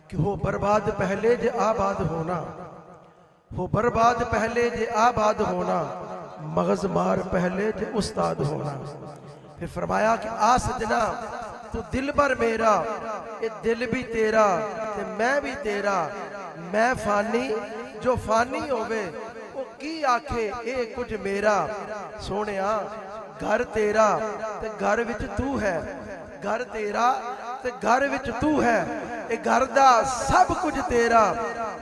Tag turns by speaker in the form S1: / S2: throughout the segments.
S1: کہ ہو برباد پہلے جے آباد ہونا، ہو برباد پہلے جے آباد ہونا، مغز مار پہلے جے استاد ہونا۔ پھر فرمایا کہ آ سجنا تو دل بر میرا، اے دل بھی تیرا تے میں بھی تیرا، میں فانی جو فانی ہوئے وہ کی آکھے اے کچھ میرا۔ سونیا گھر تیرا تے گھر وچ تو ہے، گھر تیرا تے گھر وچ تو ہے، اے گھر دا سب کچھ تیرا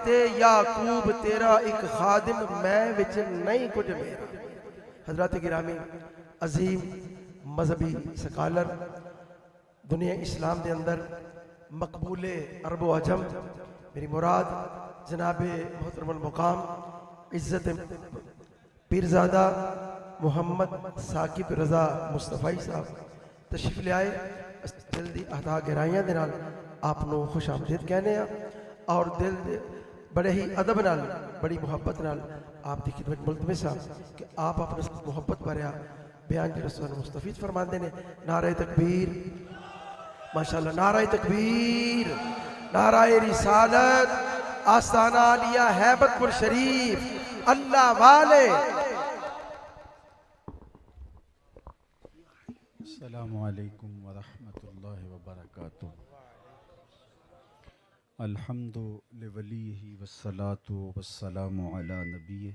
S1: تے یعقوب تیرا ایک خادم، میں وچ نہیں کچھ میرا۔ حضرات گرامی، عظیم مذہبی سکالر، دنیا اسلام دے اندر مقبول عرب و عجم، میری مراد جناب محترم المقام عزت پیرزادہ محمد ثاقب رضا مصطفی صاحب تشریف لے آئے۔ جلدی اہدا گہرائیاں دے نال آپ نو خوش آمدید کہنے ہیں اور دل دے بڑے ہی ادب نال، بڑی محبت نال آپ دی خدمت ملتمس صاحب کہ آپ اپنے محبت بھریا بیان کی رسول مستفید فرماندے نے۔ نعرہ تکبیر، ماشاءاللہ، نعرہ تکبیر، نعرہ رسالت، آستانہ عالیہ ہیبت پور شریف، اللہ والے۔
S2: السلام علیکم ورحمۃ اللہ وبرکاتہ۔ الحمد لولیہ والصلاة والسلام علی نبیہ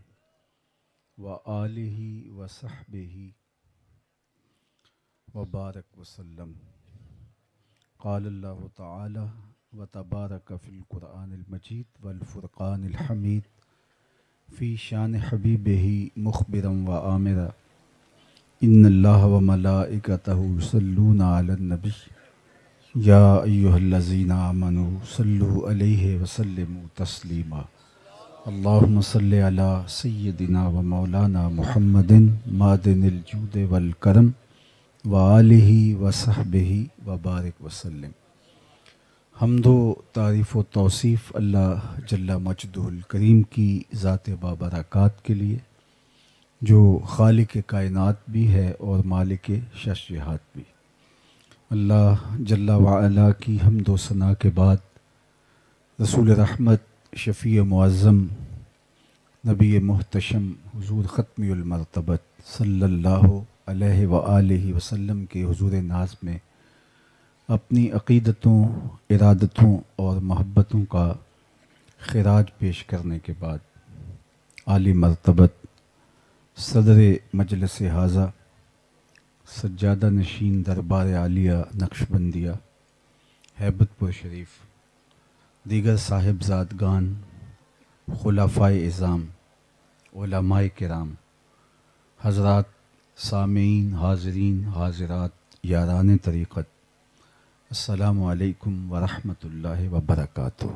S2: وآلہ وصحبہ وبارک وسلم۔ قال اللہ تعالی وتبارک فی القرآن المجید والفرقان الحمید فی شان حبیبہ مخبرا وآمرا ان اللہ وملائکتہ یصلون علی النبی یا ایہا الذین آمنوا صلوا علیہ وسلموا تسلیما۔ اللہم صلی علی سیدنا و مولانا محمد معدن الجود والکرم وآلہ وصحبہ وبارک وسلم۔ حمد و تعریف و توصیف اللہ جل مجدہ الکریم کی ذات بابرکات کے لیے، جو خالق کائنات بھی ہے اور مالک شش جہات بھی۔ اللہ جل وعلا کی حمد و ثنا کے بعد رسول رحمت، شفیع معظم، نبی محتشم، حضور ختمی المرتبت صلی اللہ علیہ وآلہ وسلم کے حضور ناز میں اپنی عقیدتوں، ارادتوں اور محبتوں کا خراج پیش کرنے کے بعد عالی مرتبت صدر مجلس حاضہ، سجادہ نشین دربار عالیہ نقشبندیہ ہیبت پور شریف، دیگر صاحبزادگان، خلفائے اعظام، علماء کرام، حضرات سامعین، حاضرین، حاضرات، یاران طریقت، السلام علیکم ورحمۃ اللہ وبرکاتہ۔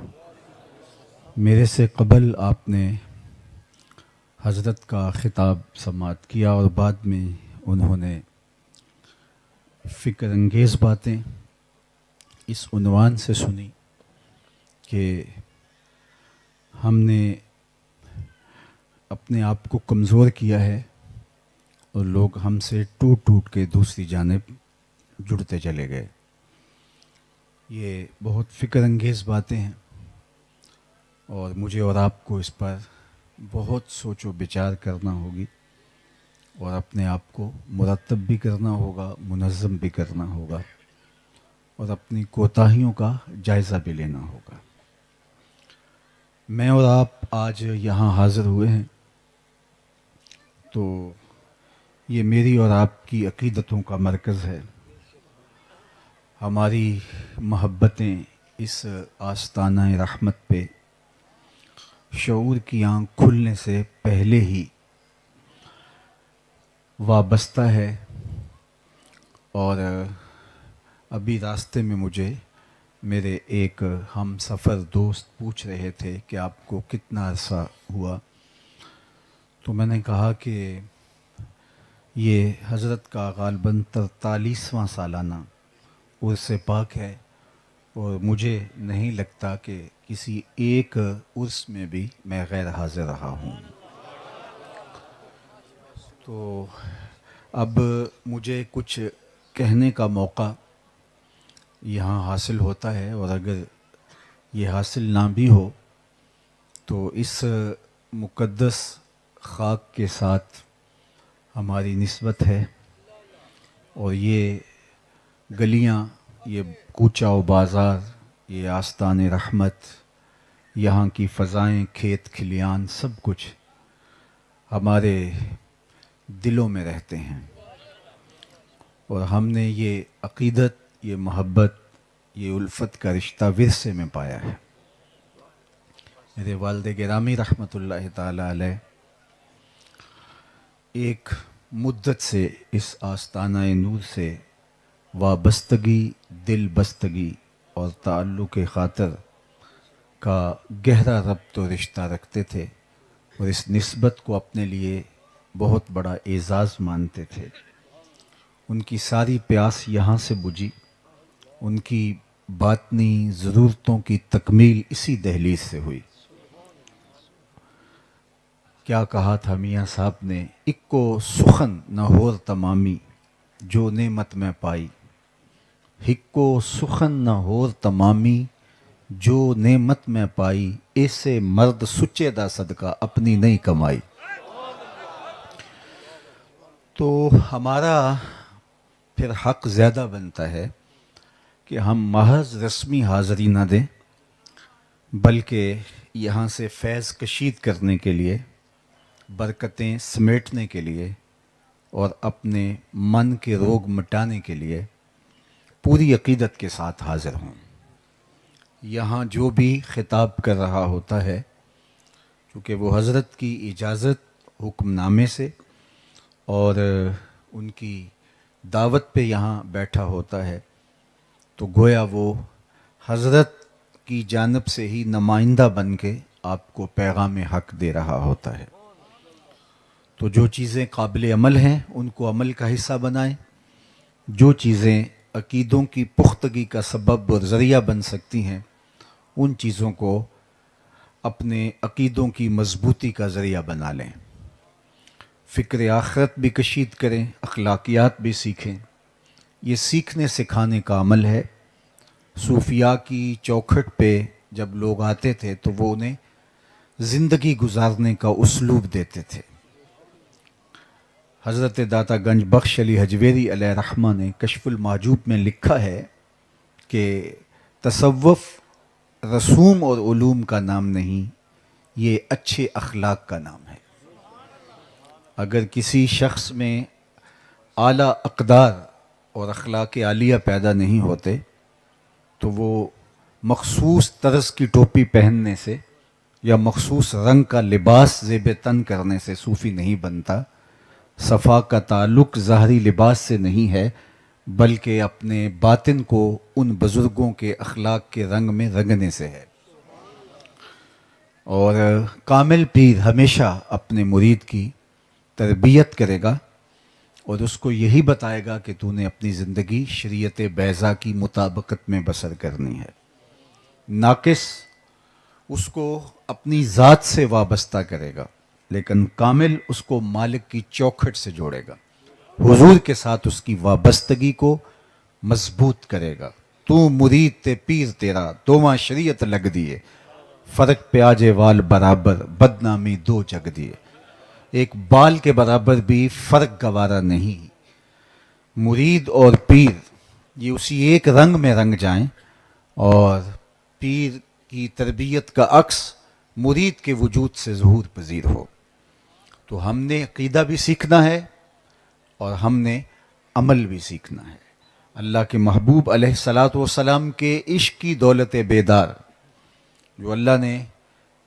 S2: میرے سے قبل آپ نے حضرت کا خطاب سماعت کیا اور بعد میں انہوں نے فکر انگیز باتیں اس عنوان سے سنی کہ ہم نے اپنے آپ کو کمزور کیا ہے اور لوگ ہم سے ٹوٹ ٹوٹ کے دوسری جانب جڑتے چلے گئے۔ یہ بہت فکر انگیز باتیں ہیں اور مجھے اور آپ کو اس پر بہت سوچ و بچار کرنا ہوگی اور اپنے آپ کو مرتب بھی کرنا ہوگا، منظم بھی کرنا ہوگا اور اپنی کوتاہیوں کا جائزہ بھی لینا ہوگا۔ میں اور آپ آج یہاں حاضر ہوئے ہیں تو یہ میری اور آپ کی عقیدتوں کا مرکز ہے۔ ہماری محبتیں اس آستانہ رحمت پہ شعور کی آنکھ کھلنے سے پہلے ہی وابستہ ہے، اور ابھی راستے میں مجھے میرے ایک ہم سفر دوست پوچھ رہے تھے کہ آپ کو کتنا عرصہ ہوا، تو میں نے کہا کہ یہ حضرت کا غالباً 43واں سالانہ عرس پاک ہے اور مجھے نہیں لگتا کہ کسی ایک عرس میں بھی میں غیر حاضر رہا ہوں۔ تو اب مجھے کچھ کہنے کا موقع یہاں حاصل ہوتا ہے، اور اگر یہ حاصل نہ بھی ہو تو اس مقدس خاک کے ساتھ ہماری نسبت ہے، اور یہ گلیاں، یہ کوچہ و بازار، یہ آستان رحمت، یہاں کی فضائیں، کھیت کھلیان، سب کچھ ہمارے دلوں میں رہتے ہیں، اور ہم نے یہ عقیدت، یہ محبت، یہ الفت کا رشتہ ورثے میں پایا ہے۔ میرے والد گرامی رحمۃ اللہ تعالی علیہ ایک مدت سے اس آستانہ نور سے وابستگی، دل بستگی اور تعلق خاطر کا گہرا ربط و رشتہ رکھتے تھے، اور اس نسبت کو اپنے لیے بہت بڑا اعزاز مانتے تھے۔ ان کی ساری پیاس یہاں سے بجھی، ان کی باطنی ضرورتوں کی تکمیل اسی دہلیز سے ہوئی۔ کیا کہا تھا میاں صاحب نے، اکو سخن نہ ہور تمامی جو نعمت میں پائی، ہکو سخن نہ ہور تمامی جو نعمت میں پائی، ایسے مرد سچے دا صدقہ اپنی نہیں کمائی۔ تو ہمارا پھر حق زیادہ بنتا ہے کہ ہم محض رسمی حاضری نہ دیں، بلکہ یہاں سے فیض کشید کرنے کے لیے، برکتیں سمیٹنے کے لیے اور اپنے من کے روگ مٹانے کے لیے پوری عقیدت کے ساتھ حاضر ہوں۔ یہاں جو بھی خطاب کر رہا ہوتا ہے، کیونکہ وہ حضرت کی اجازت، حکم نامے سے اور ان کی دعوت پہ یہاں بیٹھا ہوتا ہے، تو گویا وہ حضرت کی جانب سے ہی نمائندہ بن کے آپ کو پیغام حق دے رہا ہوتا ہے۔ تو جو چیزیں قابل عمل ہیں ان کو عمل کا حصہ بنائیں، جو چیزیں عقیدوں کی پختگی کا سبب اور ذریعہ بن سکتی ہیں ان چیزوں کو اپنے عقیدوں کی مضبوطی کا ذریعہ بنا لیں۔ فکر آخرت بھی کشید کریں، اخلاقیات بھی سیکھیں۔ یہ سیکھنے سکھانے کا عمل ہے۔ صوفیاء کی چوکھٹ پہ جب لوگ آتے تھے تو وہ انہیں زندگی گزارنے کا اسلوب دیتے تھے۔ حضرت داتا گنج بخش علی حجویری علیہ رحمہ نے کشف المحجوب میں لکھا ہے کہ تصوف رسوم اور علوم کا نام نہیں، یہ اچھے اخلاق کا نام ہے۔ اگر کسی شخص میں اعلیٰ اقدار اور اخلاق عالیہ پیدا نہیں ہوتے تو وہ مخصوص طرز کی ٹوپی پہننے سے یا مخصوص رنگ کا لباس زیب تن کرنے سے صوفی نہیں بنتا۔ صفا کا تعلق ظاہری لباس سے نہیں ہے، بلکہ اپنے باطن کو ان بزرگوں کے اخلاق کے رنگ میں رنگنے سے ہے۔ اور کامل پیر ہمیشہ اپنے مرید کی تربیت کرے گا اور اس کو یہی بتائے گا کہ تو نے اپنی زندگی شریعت بیضا کی مطابقت میں بسر کرنی ہے۔ ناقص اس کو اپنی ذات سے وابستہ کرے گا، لیکن کامل اس کو مالک کی چوکھٹ سے جوڑے گا، حضور کے ساتھ اس کی وابستگی کو مضبوط کرے گا۔ تو مرید تے پیر تیرا دوواں شریعت لگ دیے، فرق پہ آجے وال برابر بدنامی دو جگ دیے۔ ایک بال کے برابر بھی فرق گوارا نہیں۔ مرید اور پیر یہ اسی ایک رنگ میں رنگ جائیں، اور پیر کی تربیت کا عکس مرید کے وجود سے ظہور پذیر ہو۔ تو ہم نے عقیدہ بھی سیکھنا ہے اور ہم نے عمل بھی سیکھنا ہے۔ اللہ کے محبوب علیہ الصلاۃ والسلام کے عشق کی دولت بیدار جو اللہ نے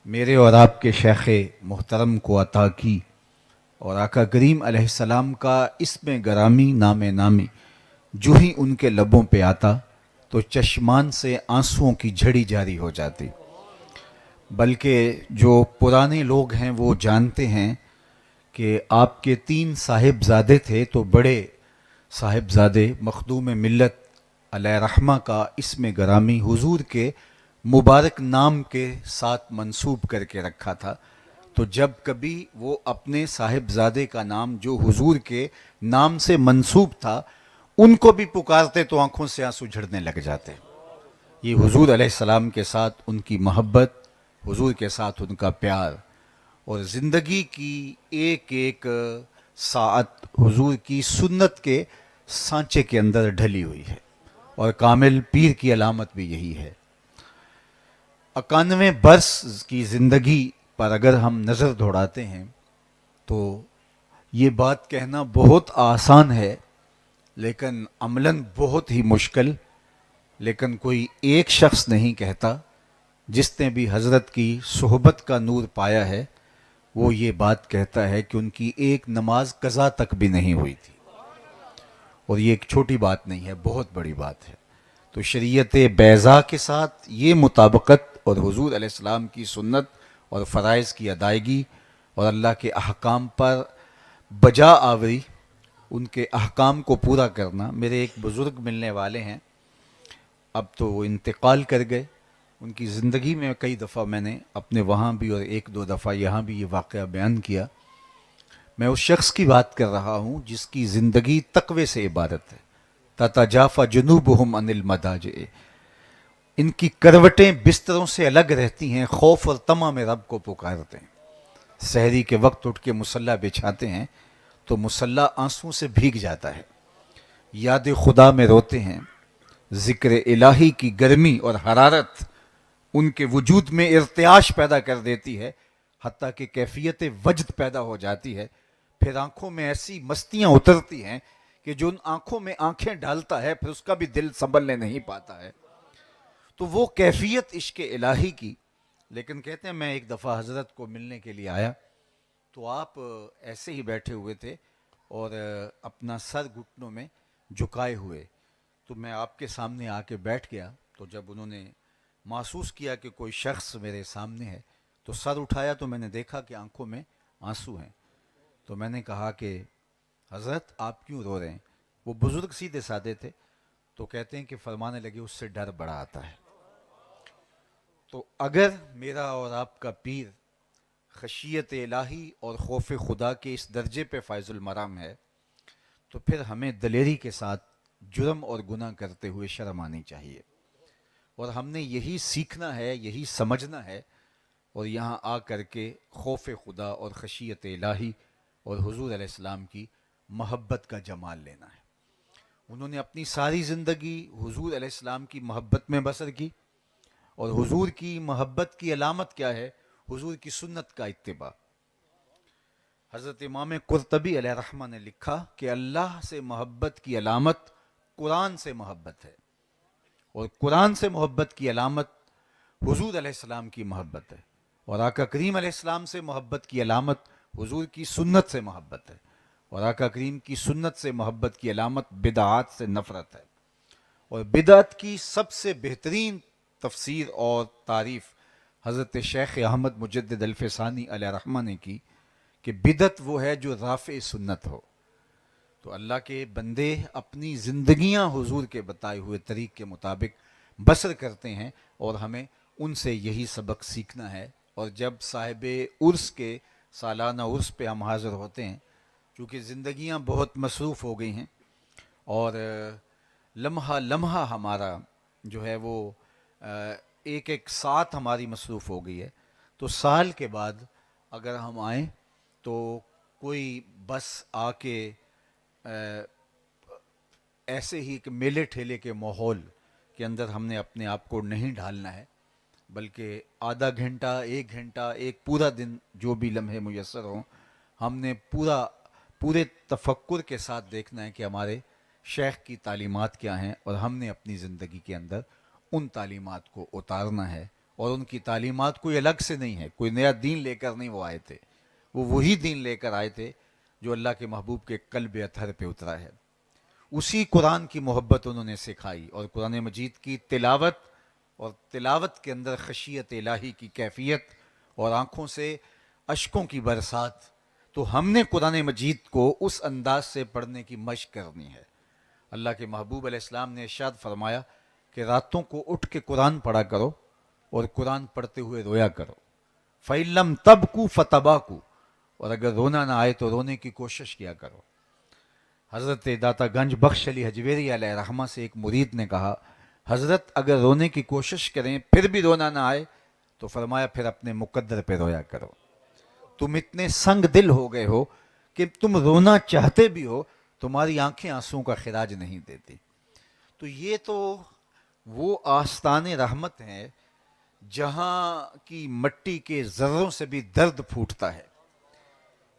S2: میرے اور آپ کے شیخ محترم کو عطا کی، اور آقا کریم علیہ السلام کا اسم گرامی، نام نامی جو ہی ان کے لبوں پہ آتا تو چشمان سے آنسوؤں کی جھڑی جاری ہو جاتی۔ بلکہ جو پرانے لوگ ہیں وہ جانتے ہیں کہ آپ کے 3 صاحبزادے تھے، تو بڑے صاحبزادے مخدوم ملت علیہ رحمہ کا اسم گرامی حضور کے مبارک نام کے ساتھ منسوب کر کے رکھا تھا۔ تو جب کبھی وہ اپنے صاحبزادے کا نام جو حضور کے نام سے منسوب تھا ان کو بھی پکارتے تو آنکھوں سے آنسو جھڑنے لگ جاتے۔ یہ حضور علیہ السلام کے ساتھ ان کی محبت، حضور کے ساتھ ان کا پیار، اور زندگی کی ایک ایک ساعت حضور کی سنت کے سانچے کے اندر ڈھلی ہوئی ہے، اور کامل پیر کی علامت بھی یہی ہے۔ 91 برس کی زندگی پر اگر ہم نظر دوڑاتے ہیں تو یہ بات کہنا بہت آسان ہے، لیکن عملاً بہت ہی مشکل۔ لیکن کوئی ایک شخص نہیں کہتا جس نے بھی حضرت کی صحبت کا نور پایا ہے، وہ یہ بات کہتا ہے کہ ان کی ایک نماز قضا تک بھی نہیں ہوئی تھی، اور یہ ایک چھوٹی بات نہیں ہے، بہت بڑی بات ہے۔ تو شریعت بیضاء کے ساتھ یہ مطابقت اور حضور علیہ السلام کی سنت اور فرائض کی ادائیگی اور اللہ کے احکام پر بجا آوری، ان کے احکام کو پورا کرنا۔ میرے ایک بزرگ ملنے والے ہیں، اب تو وہ انتقال کر گئے۔ ان کی زندگی میں کئی دفعہ میں نے اپنے وہاں بھی اور ایک دو دفعہ یہاں بھی یہ واقعہ بیان کیا۔ میں اس شخص کی بات کر رہا ہوں جس کی زندگی تقوی سے عبارت ہے۔ تتجافی جنوبہم عن المضاجع، ان کی کروٹیں بستروں سے الگ رہتی ہیں، خوف اور طمع میں رب کو پکارتے ہیں۔ سحری کے وقت اٹھ کے مصلی بچھاتے ہیں تو مصلی آنسوں سے بھیگ جاتا ہے، یاد خدا میں روتے ہیں، ذکر الہی کی گرمی اور حرارت ان کے وجود میں ارتعاش پیدا کر دیتی ہے، حتیٰ کہ کیفیت وجد پیدا ہو جاتی ہے۔ پھر آنکھوں میں ایسی مستیاں اترتی ہیں کہ جو ان آنکھوں میں آنکھیں ڈالتا ہے پھر اس کا بھی دل سنبھلنے نہیں پاتا ہے۔ تو وہ کیفیت عشق الہی کی۔ لیکن کہتے ہیں میں ایک دفعہ حضرت کو ملنے کے لیے آیا تو آپ ایسے ہی بیٹھے ہوئے تھے اور اپنا سر گھٹنوں میں جھکائے ہوئے، تو میں آپ کے سامنے آ کے بیٹھ گیا۔ تو جب انہوں نے محسوس کیا کہ کوئی شخص میرے سامنے ہے تو سر اٹھایا تو میں نے دیکھا کہ آنکھوں میں آنسو ہیں۔ تو میں نے کہا کہ حضرت آپ کیوں رو رہے ہیں؟ وہ بزرگ سیدھے سادے تھے، تو کہتے ہیں کہ فرمانے لگے اس سے ڈر بڑا آتا ہے۔ تو اگر میرا اور آپ کا پیر خشیت الہی اور خوف خدا کے اس درجے پہ فائز المرام ہے تو پھر ہمیں دلیری کے ساتھ جرم اور گناہ کرتے ہوئے شرم آنی چاہیے، اور ہم نے یہی سیکھنا ہے، یہی سمجھنا ہے، اور یہاں آ کر کے خوف خدا اور خشیت الہی اور حضور علیہ السلام کی محبت کا جمال لینا ہے۔ انہوں نے اپنی ساری زندگی حضور علیہ السلام کی محبت میں بسر کی، اور حضور کی محبت کی علامت کیا ہے؟ حضور کی سنت کا اتباع۔ حضرت امام قرطبی علیہ رحمہ نے لکھا کہ اللہ سے محبت کی علامت قرآن سے محبت ہے، اور قرآن سے محبت کی علامت حضور علیہ السلام کی محبت ہے، اور آقا کریم علیہ السلام سے محبت کی علامت حضور کی سنت سے محبت ہے، اور آقا کریم کی سنت سے محبت کی علامت بدعات سے نفرت ہے۔ اور بدعت کی سب سے بہترین تفسیر اور تعریف حضرت شیخ احمد مجدد الفسانی علیہ رحمہ نے کی کہ بدعت وہ ہے جو رافع سنت ہو۔ تو اللہ کے بندے اپنی زندگیاں حضور کے بتائے ہوئے طریق کے مطابق بسر کرتے ہیں، اور ہمیں ان سے یہی سبق سیکھنا ہے۔ اور جب صاحب عرس کے سالانہ عرس پہ ہم حاضر ہوتے ہیں، چونکہ زندگیاں بہت مصروف ہو گئی ہیں اور لمحہ لمحہ ہمارا جو ہے وہ ایک ایک ساتھ ہماری مصروف ہو گئی ہے، تو سال کے بعد اگر ہم آئیں تو کوئی بس آ کے ایسے ہی ایک میلے ٹھیلے کے ماحول کے اندر ہم نے اپنے آپ کو نہیں ڈھالنا ہے، بلکہ آدھا گھنٹہ، ایک گھنٹہ، ایک پورا دن جو بھی لمحے میسر ہوں، ہم نے پورے تفکر کے ساتھ دیکھنا ہے کہ ہمارے شیخ کی تعلیمات کیا ہیں، اور ہم نے اپنی زندگی کے اندر ان تعلیمات کو اتارنا ہے۔ اور ان کی تعلیمات کوئی الگ سے نہیں ہے، کوئی نیا دین لے کر نہیں وہ آئے تھے، وہ وہی دین لے کر آئے تھے جو اللہ کے محبوب کے قلب اطہر پہ اترا ہے۔ اسی قرآن کی محبت انہوں نے سکھائی، اور قرآن مجید کی تلاوت، اور تلاوت کے اندر خشیت الہی کی کیفیت اور آنکھوں سے اشکوں کی برسات۔ تو ہم نے قرآن مجید کو اس انداز سے پڑھنے کی مشق کرنی ہے۔ اللہ کے محبوب علیہ السلام نے ارشاد فرمایا کہ راتوں کو اٹھ کے قرآن پڑھا کرو اور قرآن پڑھتے ہوئے رویا کرو۔ فَإِن لَمْ تَبْكُوا فَتَبَاكُوا، اور اگر رونا نہ آئے تو رونے کی کوشش کیا کرو۔ حضرت داتا گنج بخش علی حجویری علیہ رحمہ سے ایک مرید نے کہا حضرت اگر رونے کی کوشش کریں پھر بھی رونا نہ آئے تو فرمایا پھر اپنے مقدر پہ رویا کرو. تم اتنے سنگ دل ہو گئے ہو کہ تم رونا چاہتے بھی ہو, تمہاری آنکھیں آنسوں کا خراج نہیں دیتی. تو یہ تو وہ آستان رحمت ہیں جہاں کی مٹی کے ذروں سے بھی درد پھوٹتا ہے,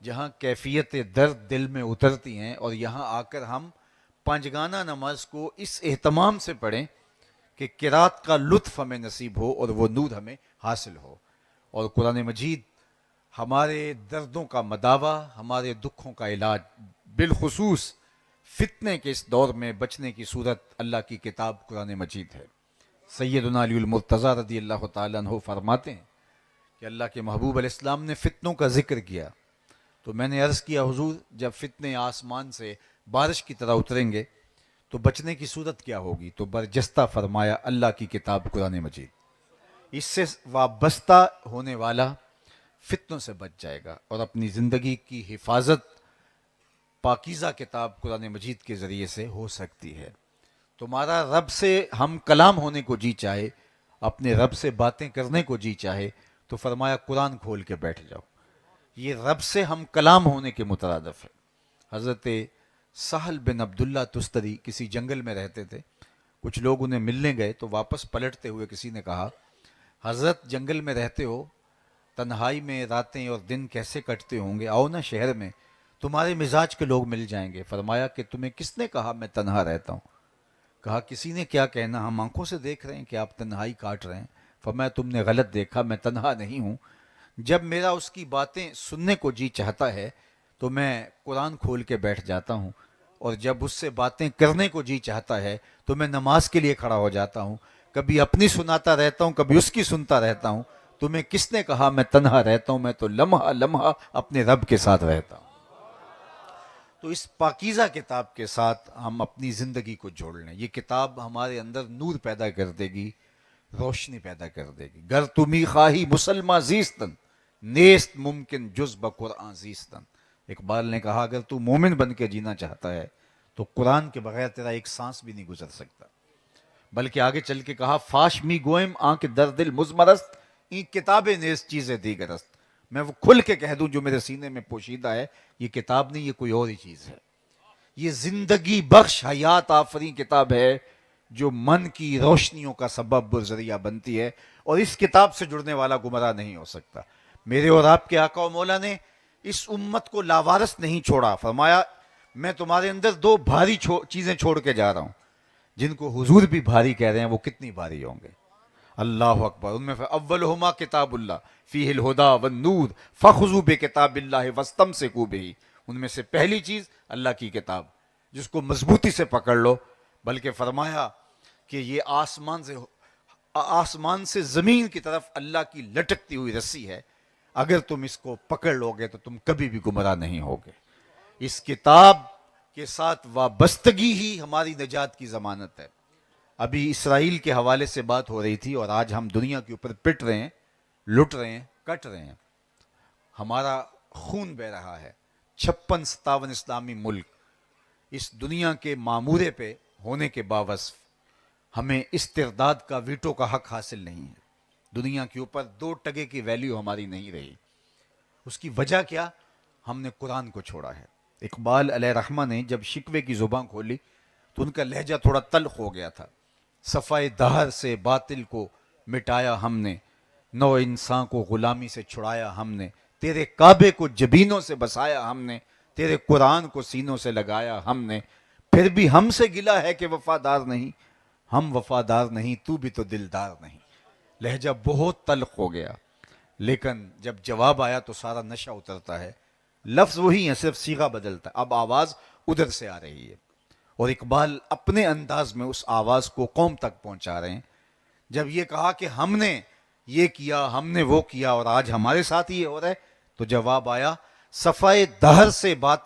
S2: جہاں کیفیت درد دل میں اترتی ہیں, اور یہاں آ کر ہم پانچگانہ نماز کو اس اہتمام سے پڑھیں کہ قرات کا لطف ہمیں نصیب ہو اور وہ نور ہمیں حاصل ہو. اور قرآن مجید ہمارے دردوں کا مداوا, ہمارے دکھوں کا علاج, بالخصوص فتنے کے اس دور میں بچنے کی صورت اللہ کی کتاب قرآن مجید ہے. سیدنا علی المرتضیٰ رضی اللہ تعالیٰ عنہ فرماتے ہیں کہ اللہ کے محبوب علیہ السلام نے فتنوں کا ذکر کیا تو میں نے عرض کیا حضور جب فتنے آسمان سے بارش کی طرح اتریں گے تو بچنے کی صورت کیا ہوگی؟ تو برجستہ فرمایا اللہ کی کتاب قرآن مجید. اس سے وابستہ ہونے والا فتنوں سے بچ جائے گا اور اپنی زندگی کی حفاظت پاکیزہ کتاب قرآن مجید کے ذریعے سے ہو سکتی ہے. تمہارا رب سے ہم کلام ہونے کو جی چاہے, اپنے رب سے باتیں کرنے کو جی چاہے, تو فرمایا قرآن کھول کے بیٹھ جاؤ. یہ رب سے ہم کلام ہونے کے مترادف ہے. حضرت سہل بن عبداللہ تستری کسی جنگل میں رہتے تھے. کچھ لوگ انہیں ملنے گئے تو واپس پلٹتے ہوئے کسی نے کہا حضرت جنگل میں رہتے ہو, تنہائی میں راتیں اور دن کیسے کٹتے ہوں گے, آؤ نا شہر میں, تمہارے مزاج کے لوگ مل جائیں گے. فرمایا کہ تمہیں کس نے کہا میں تنہا رہتا ہوں؟ کہا کسی نے کیا کہنا, ہم آنکھوں سے دیکھ رہے ہیں کہ آپ تنہائی کاٹ رہے ہیں. فرمایا تم نے غلط دیکھا, میں تنہا نہیں ہوں. جب میرا اس کی باتیں سننے کو جی چاہتا ہے تو میں قرآن کھول کے بیٹھ جاتا ہوں, اور جب اس سے باتیں کرنے کو جی چاہتا ہے تو میں نماز کے لیے کھڑا ہو جاتا ہوں. کبھی اپنی سناتا رہتا ہوں, کبھی اس کی سنتا رہتا ہوں. تمہیں کس نے کہا میں تنہا رہتا ہوں؟ میں تو لمحہ لمحہ اپنے رب کے ساتھ رہتا ہوں. تو اس پاکیزہ کتاب کے ساتھ ہم اپنی زندگی کو جوڑ لیں. یہ کتاب ہمارے اندر نور پیدا کر دے گی, روشنی پیدا کر دے گی. گر تمی خواہی مسلمہ زیستن نیست ممکن جز بقرآن زیستن. اقبال نے کہا اگر تو مومن بن کے جینا چاہتا ہے تو قرآن کے بغیر تیرا ایک سانس بھی نہیں گزر سکتا. بلکہ آگے چل کے کہا فاش می گوئم آنکھ در دل مزمرست این کتابیں نیز چیزیں دیگرست. میں وہ کھل کے کہہ دوں جو میرے سینے میں پوشیدہ ہے, یہ کتاب نہیں, یہ کوئی اور ہی چیز ہے. یہ زندگی بخش حیات آفریں کتاب ہے جو من کی روشنیوں کا سبب و ذریعہ بنتی ہے, اور اس کتاب سے جڑنے والا گمراہ نہیں ہو سکتا. میرے اور آپ کے آقا و مولا نے اس امت کو لاوارث نہیں چھوڑا. فرمایا میں تمہارے اندر دو بھاری چیزیں چھوڑ کے جا رہا ہوں, جن کو حضور بھی بھاری کہہ رہے ہیں, وہ کتنی بھاری ہوں گے. اللہ اکبر. ان میں اولہما کتاب اللہ فیہ الہدا والنور فخذوا بکتاب اللہ واستمسکوا بہ. ان میں سے پہلی چیز اللہ کی کتاب, جس کو مضبوطی سے پکڑ لو. بلکہ فرمایا کہ یہ آسمان سے زمین کی طرف اللہ کی لٹکتی ہوئی رسی ہے, اگر تم اس کو پکڑ لو گے تو تم کبھی بھی گمراہ نہیں ہوگے. اس کتاب کے ساتھ وابستگی ہی ہماری نجات کی ضمانت ہے. ابھی اسرائیل کے حوالے سے بات ہو رہی تھی, اور آج ہم دنیا کے اوپر پٹ رہے ہیں, لٹ رہے ہیں, کٹ رہے ہیں, ہمارا خون بہ رہا ہے. 56-57 اسلامی ملک اس دنیا کے معمورے پہ ہونے کے باوجود ہمیں استرداد کا ویٹو کا حق حاصل نہیں ہے. دنیا کے اوپر 2 ٹکے کی ویلیو ہماری نہیں رہی. اس کی وجہ کیا؟ ہم نے قرآن کو چھوڑا ہے. اقبال علیہ رحمہ نے جب شکوے کی زبان کھولی تو ان کا لہجہ تھوڑا تلخ ہو گیا تھا. صفائے دہر سے باطل کو مٹایا ہم نے, نو انسان کو غلامی سے چھڑایا ہم نے, تیرے کعبے کو جبینوں سے بسایا ہم نے, تیرے قرآن کو سینوں سے لگایا ہم نے. پھر بھی ہم سے گلا ہے کہ وفادار نہیں, ہم وفادار نہیں, تو بھی تو دلدار نہیں. لہجہ بہت تلخ ہو گیا, لیکن جب جواب آیا تو سارا نشہ اترتا ہے. لفظ وہی ہیں, صرف صیغہ بدلتا ہے. اب آواز ادھر سے آ رہی ہے, اور اقبال اپنے انداز میں اس آواز کو قوم تک پہنچا رہے ہیں. جب یہ کہا کہ ہم نے یہ کیا, ہم نے وہ کیا, اور آج ہمارے ساتھ یہ ہو رہا ہے, تو جواب آیا صفائے دہر سے بات